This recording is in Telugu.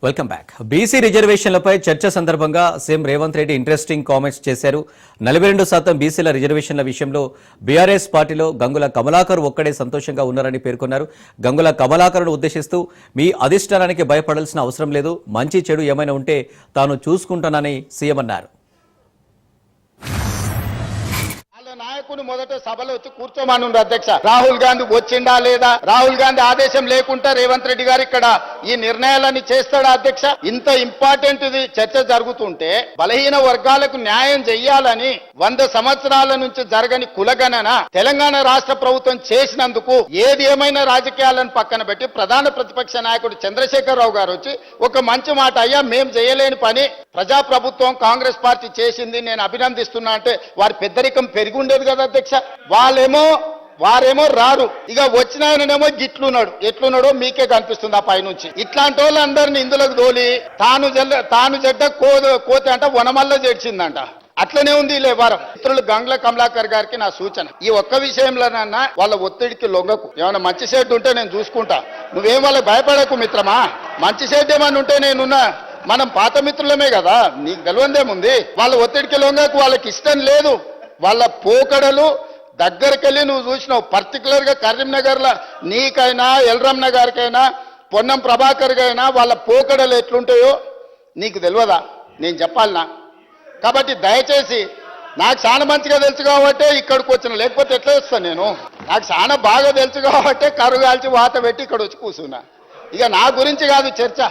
Welcome back. బీసీ రిజర్వేషన్లపై చర్చ సందర్భంగా CM Revanth Reddy interesting comments చేశారు. 42% బీసీల రిజర్వేషన్ల విషయంలో బీఆర్ఎస్ పార్టీలో గంగుల కమలాకర్ ఒక్కడే సంతోషంగా ఉన్నారని పేర్కొన్నారు. గంగుల కమలాకర్ను ఉద్దేశిస్తూ మీ అధిష్టానానికి భయపడాల్సిన అవసరం లేదు, మంచి చెడు ఏమైనా ఉంటే తాను చూసుకుంటానని సీఎం అన్నారు. నాయకుని మొదట సభలో వచ్చి కూర్చోమని అధ్యక్ష. రాహుల్ గాంధీ వచ్చిండా లేదా, రాహుల్ గాంధీ ఆదేశం లేకుండా రేవంత్ రెడ్డి గారు ఇక్కడ ఈ నిర్ణయాలన్నీ చేస్తాడా అధ్యక్ష? ఇంత ఇంపార్టెంట్ ఇది చర్చ జరుగుతుంటే బలహీన వర్గాలకు న్యాయం చెయ్యాలని 100 సంవత్సరాల నుంచి జరగని కులగణన తెలంగాణ రాష్ట్ర ప్రభుత్వం చేసినందుకు ఏది ఏమైనా రాజకీయాలను పక్కన పెట్టి ప్రధాన ప్రతిపక్ష నాయకుడు చంద్రశేఖరరావు గారు వచ్చి ఒక మంచి మాట, అయ్యా మేం చేయలేని పని ప్రజాప్రభుత్వం కాంగ్రెస్ పార్టీ చేసింది, నేను అభినందిస్తున్నా అంటే వారి పెద్దరికం పెరిగి ఉండేది కదా అధ్యక్ష. వారేమో రారు, ఇక వచ్చిన ఆయననేమో గిట్లున్నాడు, ఎట్లున్నాడో మీకే కనిపిస్తుంది ఆ పైనుంచి. ఇట్లాంటి వాళ్ళందరినీ ఇందులోకి దోలి తాను జడ్డ కోతి అంట వనమల్ల చేర్చిందంట. అట్లనే ఉంది లేవారం. మిత్రులు గంగుల కమలాకర్ గారికి నా సూచన, ఈ ఒక్క విషయంలోనన్నా వాళ్ళ ఒత్తిడికి లొంగకు. ఏమైనా మంచి షెడ్ ఉంటే నేను చూసుకుంటా, నువ్వేం వాళ్ళకి భయపడకు మిత్రమా. మంచి షెడ్ ఏమన్నా ఉంటే నేనున్నా, మనం పాత మిత్రులమే కదా, నీకు తెలియదేముంది. వాళ్ళ ఒత్తిడికి లొంగకు, వాళ్ళకి ఇష్టం లేదు. వాళ్ళ పోకడలు దగ్గరకెళ్ళి నువ్వు చూసినావు. పర్టికులర్గా కరీంనగర్లో నీకైనా ఎల్రమ్న గారికైనా పొన్నం ప్రభాకర్ గైనా వాళ్ళ పోకడలు ఎట్లుంటాయో నీకు తెలియదా, నేను చెప్పాలనా? కాబట్టి దయచేసి, నాకు చాలా మంచిగా తెలుసు కాబట్టే ఇక్కడికి వచ్చిన, లేకపోతే ఎట్లా వస్తాను నేను? నాకు చాలా బాగా తెలుసు కాబట్టే కరుగాల్చి వాత పెట్టి ఇక్కడ వచ్చి కూర్చున్నా. ఇక నా గురించి కాదు చర్చ.